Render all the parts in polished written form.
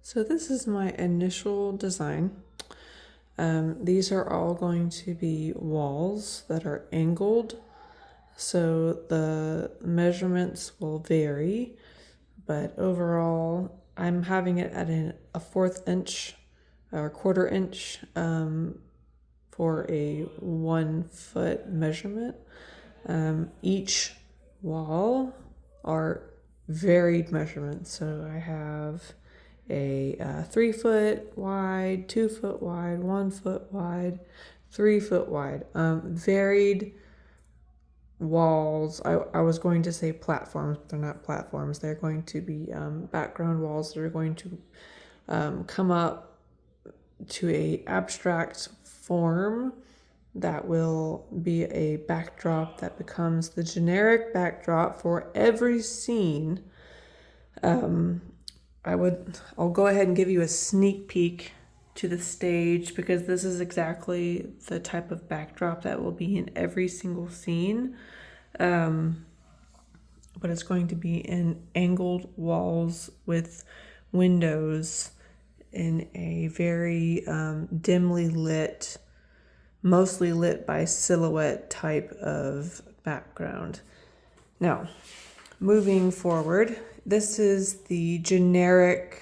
So this is my initial design. These are all going to be walls that are angled, so the measurements will vary, but overall I'm having it at a 1/4 inch or 1/4 inch for a 1 foot measurement. Each wall are varied measurements, so I have a 3 foot wide, 2 foot wide, 1 foot wide, 3 foot wide. Varied walls. I was going to say platforms, but they're not platforms. They're going to be background walls that are going to come up to a abstract form that will be a backdrop that becomes the generic backdrop for every scene. I'll go ahead and give you a sneak peek to the stage because this is exactly the type of backdrop that will be in every single scene. But it's going to be in angled walls with windows in a very dimly lit, mostly lit by silhouette type of background. Now, moving forward, this is the generic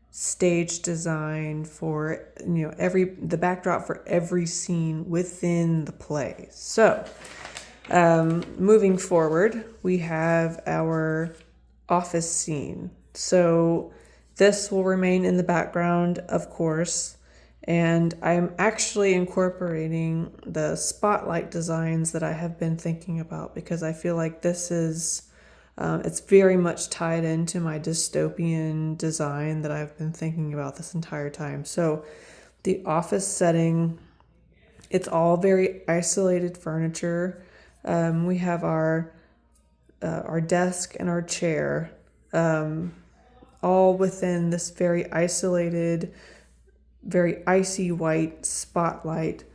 stage design for the backdrop for every scene within the play. So, moving forward, we have our office scene. So this will remain in the background, of course, and I'm actually incorporating the spotlight designs that I have been thinking about because I feel like this is it's very much tied into my dystopian design that I've been thinking about this entire time. So the office setting, it's all very isolated furniture. We have our desk and our chair, all within this very isolated, very icy white spotlight,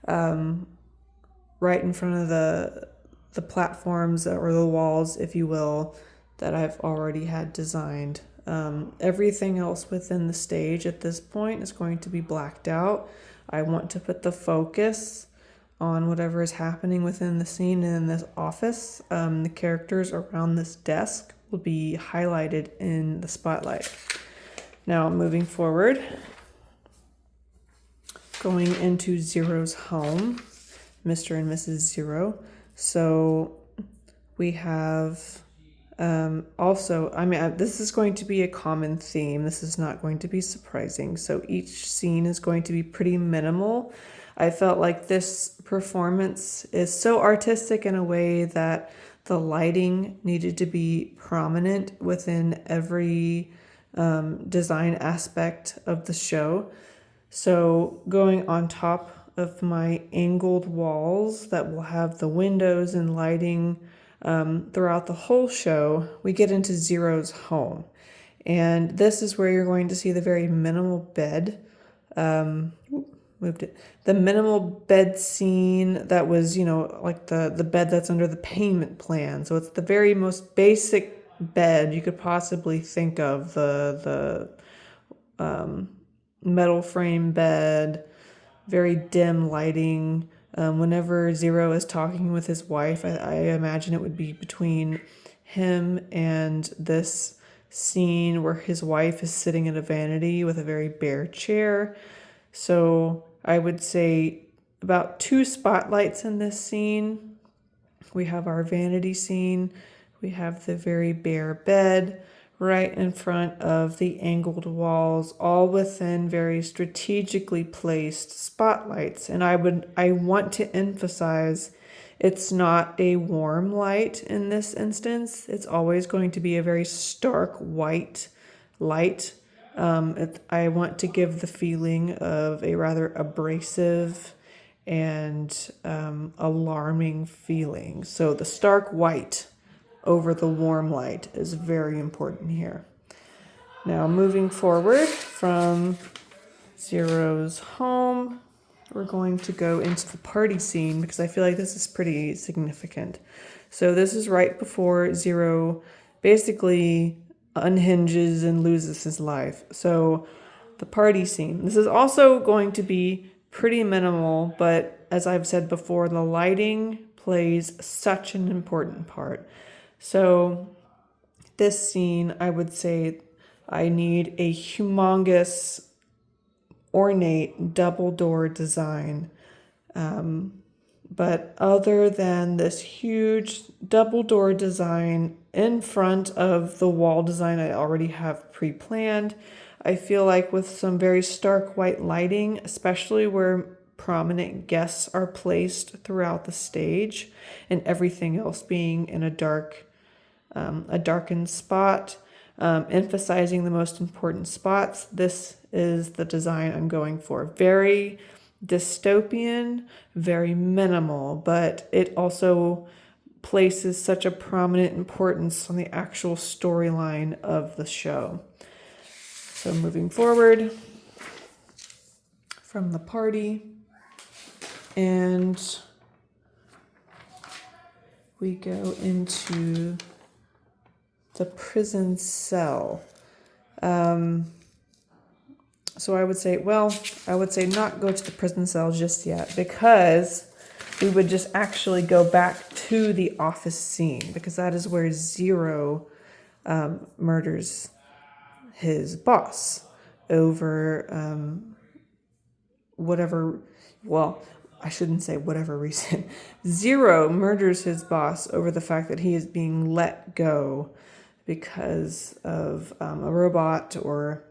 right in front of the platforms or the walls, if you will, that I've already had designed. Everything else within the stage at this point is going to be blacked out. I want to put the focus on whatever is happening within the scene in this office. The characters around this desk will be highlighted in the spotlight. Now, moving forward, going into Zero's home, Mr. and Mrs. Zero. So we have this is going to be a common theme. This is not going to be surprising. So each scene is going to be pretty minimal. I felt like this performance is so artistic in a way that the lighting needed to be prominent within every design aspect of the show. So going on top of my angled walls that will have the windows and lighting throughout the whole show, we get into Zero's home. And this is where you're going to see the very minimal bed. The minimal bed scene that was, like the bed that's under the payment plan. So it's the very most basic bed you could possibly think of. The metal frame bed, very dim lighting. Whenever Zero is talking with his wife, I imagine it would be between him and this scene where his wife is sitting in a vanity with a very bare chair. So I would say about 2 spotlights in this scene. We have our vanity scene. We have the very bare bed right in front of the angled walls, all within very strategically placed spotlights. And I want to emphasize it's not a warm light in this instance. It's always going to be a very stark white light. I want to give the feeling of a rather abrasive and alarming feeling. So the stark white over the warm light is very important here. Now, moving forward from Zero's home, we're going to go into the party scene because I feel like this is pretty significant. So this is right before Zero basically unhinges and loses his life. So the party scene. This is also going to be pretty minimal, but as I've said before, the lighting plays such an important part. So this scene, I would say I need a humongous, ornate double door design. But other than this huge double door design in front of the wall design I already have pre-planned, I feel like with some very stark white lighting, especially where prominent guests are placed throughout the stage and everything else being in a darkened spot, emphasizing the most important spots, this is the design I'm going for. Very dystopian, very minimal, but it also places such a prominent importance on the actual storyline of the show. So moving forward from the party, and we go into the prison cell. So I would say not go to the prison cell just yet, because we would just actually go back to the office scene, because that is where Zero murders his boss over whatever, well, I shouldn't say whatever reason. Zero murders his boss over the fact that he is being let go because of a robot or,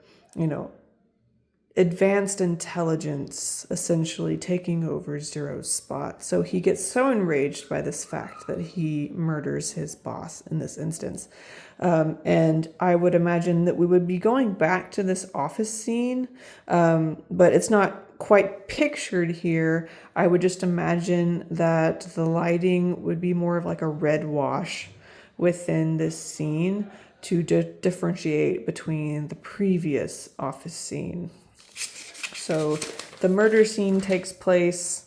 advanced intelligence essentially taking over Zero's spot. So he gets so enraged by this fact that he murders his boss in this instance. And I would imagine that we would be going back to this office scene, but it's not quite pictured here. I would just imagine that the lighting would be more of like a red wash within this scene to differentiate between the previous office scene. So the murder scene takes place,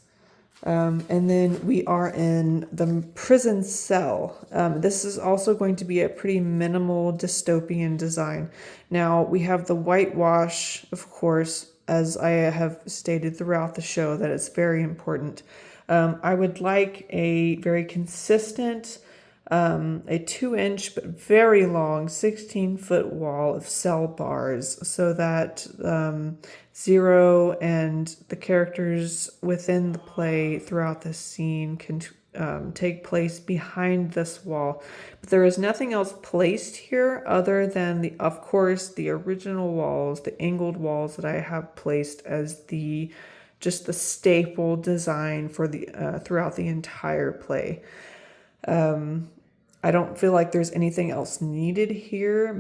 and then we are in the prison cell. This is also going to be a pretty minimal dystopian design. Now, we have the whitewash, of course, as I have stated throughout the show, that it's very important. I would like a very consistent, a 2-inch but very long 16-foot wall of cell bars, so that Zero and the characters within the play throughout this scene can take place behind this wall. But there is nothing else placed here other than of course, the original walls, the angled walls that I have placed as just the staple design for the throughout the entire play. I don't feel like there's anything else needed here.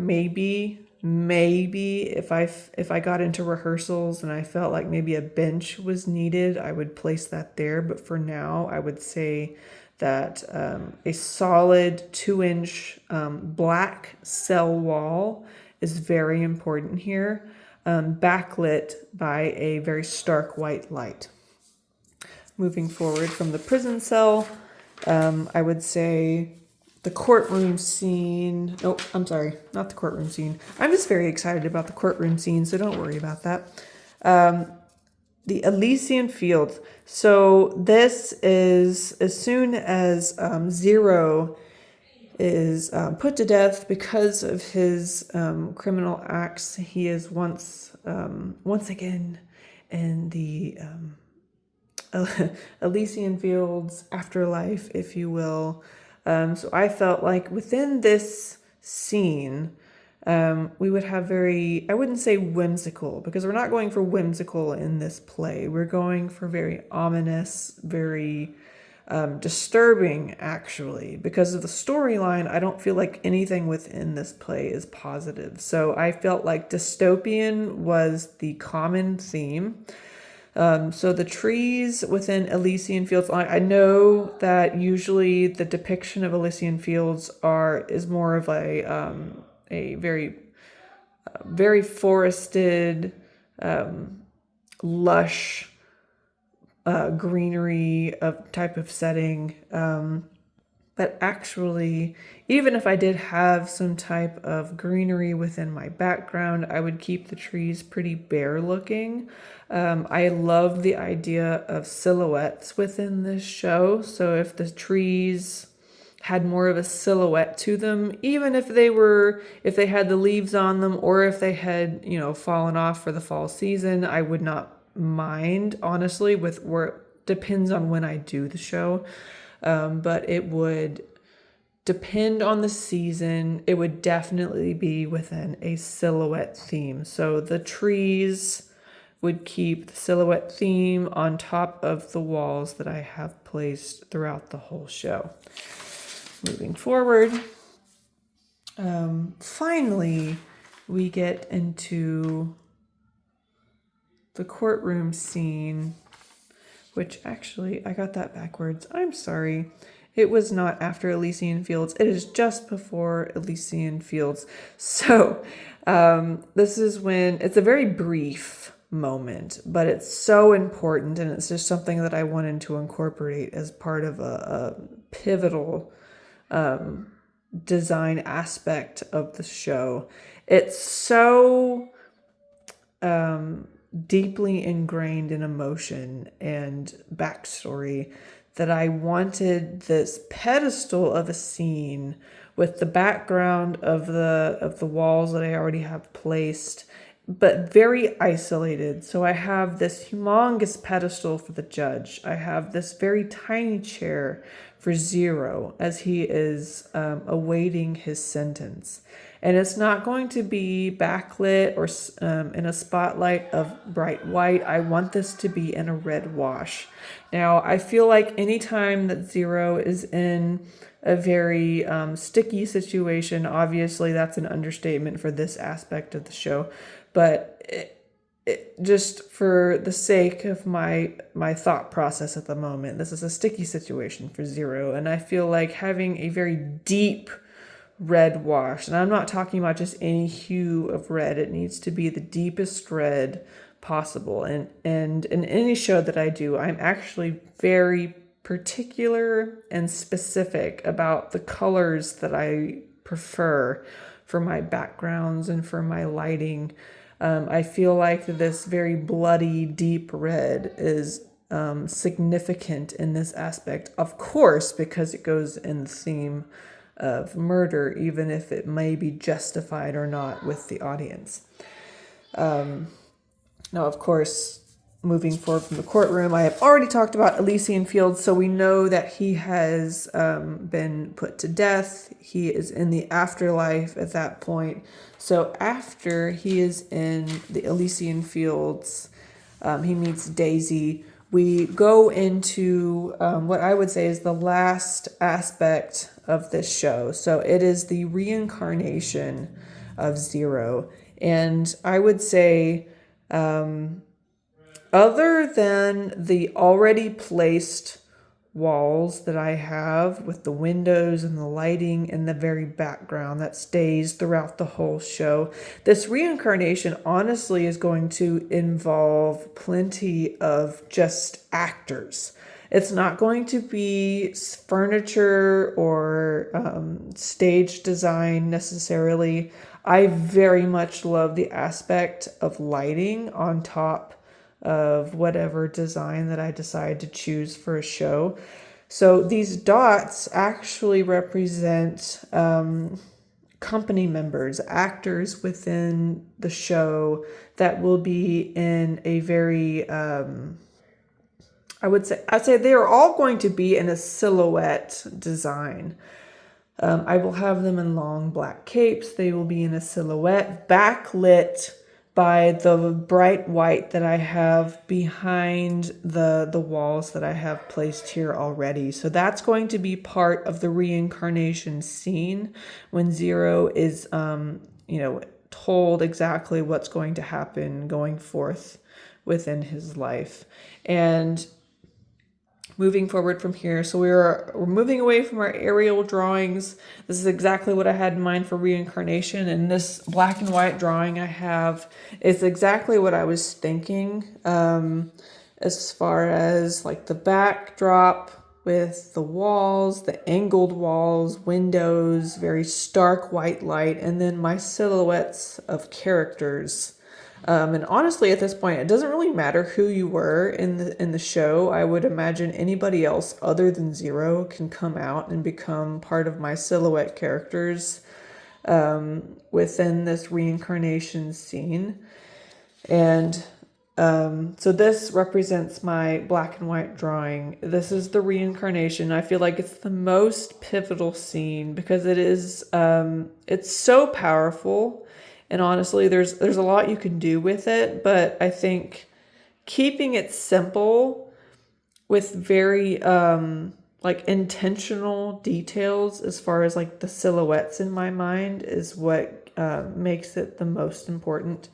Maybe if I got into rehearsals and I felt like maybe a bench was needed, I would place that there. But for now, I would say that a solid 2-inch black cell wall is very important here, backlit by a very stark white light. Moving forward from the prison cell, I would say the courtroom scene. Oh, I'm sorry, not the courtroom scene. I'm just very excited about the courtroom scene, so don't worry about that. The Elysian Fields. So this is as soon as Zero is put to death because of his criminal acts. He is once again in the Elysian Fields afterlife, if you will. So I felt like within this scene, we would have I wouldn't say whimsical, because we're not going for whimsical in this play. We're going for very ominous, very disturbing, actually. Because of the storyline, I don't feel like anything within this play is positive. So I felt like dystopian was the common theme. So the trees within Elysian Fields, I know that usually the depiction of Elysian Fields is more of a very forested, lush, greenery of type of setting. But actually, even if I did have some type of greenery within my background, I would keep the trees pretty bare looking. I love the idea of silhouettes within this show. So if the trees had more of a silhouette to them, even if if they had the leaves on them, or if they had, fallen off for the fall season, I would not mind, honestly, with where it depends on when I do the show. But it would depend on the season. It would definitely be within a silhouette theme. So the trees would keep the silhouette theme on top of the walls that I have placed throughout the whole show. Moving forward, finally, we get into the courtroom scene, which actually, I got that backwards. I'm sorry. It was not after Elysian Fields. It is just before Elysian Fields. So this is when, it's a very brief moment, but it's so important, and it's just something that I wanted to incorporate as part of a pivotal design aspect of the show. It's so deeply ingrained in emotion and backstory that I wanted this pedestal of a scene with the background of the walls that I already have placed, but very isolated. So I have this humongous pedestal for the judge. I have this very tiny chair for Zero as he is awaiting his sentence. And it's not going to be backlit or in a spotlight of bright white. I want this to be in a red wash. Now, I feel like anytime that Zero is in a very sticky situation, obviously that's an understatement for this aspect of the show, but just for the sake of my thought process at the moment, this is a sticky situation for Zero, and I feel like having a very deep red wash, and I'm not talking about just any hue of red, it needs to be the deepest red possible. And in any show that I do, I'm actually very particular and specific about the colors that I prefer for my backgrounds and for my lighting. I feel like this very bloody, deep red is significant in this aspect, of course, because it goes in the theme of murder, even if it may be justified or not with the audience. Now, of course, moving forward from the courtroom, I have already talked about Elysian Fields, so we know that he has been put to death. He is in the afterlife at that point. So after he is in the Elysian Fields, he meets Daisy. We go into what I would say is the last aspect of this show. So it is the reincarnation of Zero. And I would say, other than the already placed walls that I have with the windows and the lighting in the very background that stays throughout the whole show, this reincarnation honestly is going to involve plenty of just actors. It's not going to be furniture or stage design necessarily. I very much love the aspect of lighting on top of whatever design that I decide to choose for a show. So these dots actually represent company members, actors within the show that will be in a very, I'd say they are all going to be in a silhouette design. I will have them in long black capes. They will be in a silhouette, backlit by the bright white that I have behind the walls that I have placed here already. So that's going to be part of the reincarnation scene when Zero is, told exactly what's going to happen going forth within his life. And moving forward from here, so we're moving away from our aerial drawings. This is exactly what I had in mind for reincarnation, and this black and white drawing I have is exactly what I was thinking as far as like the backdrop with the walls, the angled walls, windows, very stark white light, and then my silhouettes of characters. And honestly, at this point, it doesn't really matter who you were in the show. I would imagine anybody else other than Zero can come out and become part of my silhouette characters within this reincarnation scene. And so this represents my black and white drawing. This is the reincarnation. I feel like it's the most pivotal scene because it is, it's so powerful. And honestly, there's a lot you can do with it, but I think keeping it simple with very like intentional details as far as like the silhouettes in my mind is what makes it the most important.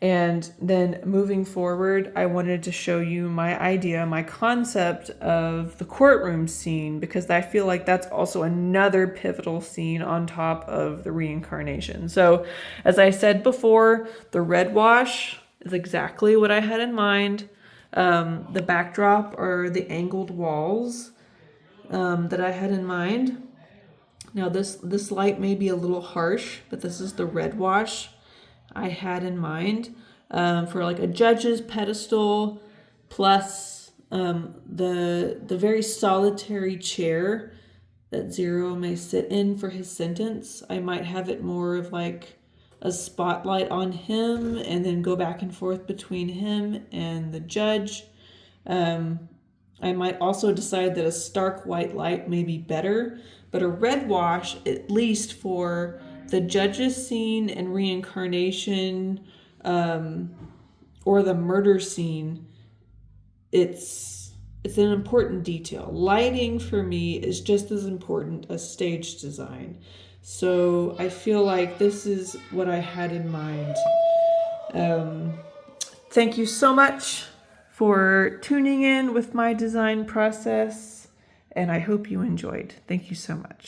And then moving forward, I wanted to show you my idea, my concept of the courtroom scene, because I feel like that's also another pivotal scene on top of the reincarnation. So as I said before, the red wash is exactly what I had in mind. The backdrop are the angled walls that I had in mind. Now this light may be a little harsh, but this is the red wash I had in mind for like a judge's pedestal, plus the very solitary chair that Zero may sit in for his sentence. I might have it more of like a spotlight on him and then go back and forth between him and the judge. I might also decide that a stark white light may be better, but a red wash, at least for the judge's scene and reincarnation, or the murder scene, it's an important detail. Lighting for me is just as important as stage design. So I feel like this is what I had in mind. Thank you so much for tuning in with my design process, and I hope you enjoyed. Thank you so much.